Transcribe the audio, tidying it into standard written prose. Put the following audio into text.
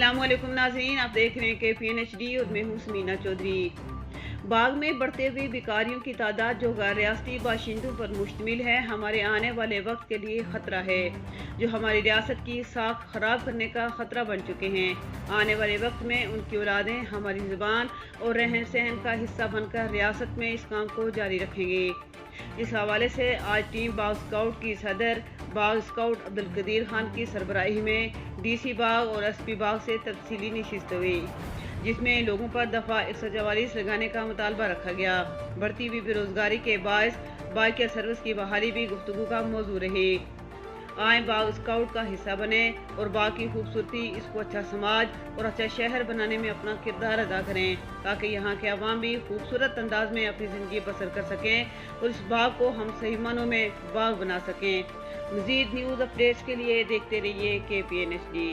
अस्सलाम वालेकुम नाज़रीन, आप देख रहे हैं KPNHD और मैं हूँ समीना चौधरी। बाग में बढ़ते हुए भिखारियों की तादाद जो गैर रियासती बाशिंदों पर मुश्तमिल है, हमारे आने वाले वक्त के लिए ख़तरा है, जो हमारी रियासत की साख ख़राब करने का ख़तरा बन चुके हैं। आने वाले वक्त में उनकी औलादें हमारी ज़ुबान और रहन सहन का हिस्सा बनकर रियासत में इस काम को जारी रखेंगे। इस हवाले से आज टीम बाग स्काउट की सदर बाग स्काउट अब्दुल कदीर खान की सरबराही में DC बाग और SP बाग से तफसीली नशिस्त हुई, जिसमें लोगों पर दफ़ा 144 लगाने का मुतालबा रखा गया। बढ़ती हुई बेरोजगारी के बायस बाइक के सर्विस की बहाली भी गुफ्तगू का मौजू रही। आए बाग स्काउट का हिस्सा बने और बाग की खूबसूरती, इसको अच्छा समाज और अच्छा शहर बनाने में अपना किरदार अदा करें, ताकि यहाँ के अवाम भी खूबसूरत अंदाज में अपनी ज़िंदगी बसर कर सकें और इस बाग को हम सही मानों में बाग बना सकें। मज़ीद न्यूज़ अपडेट्स के लिए देखते रहिए KPNHD।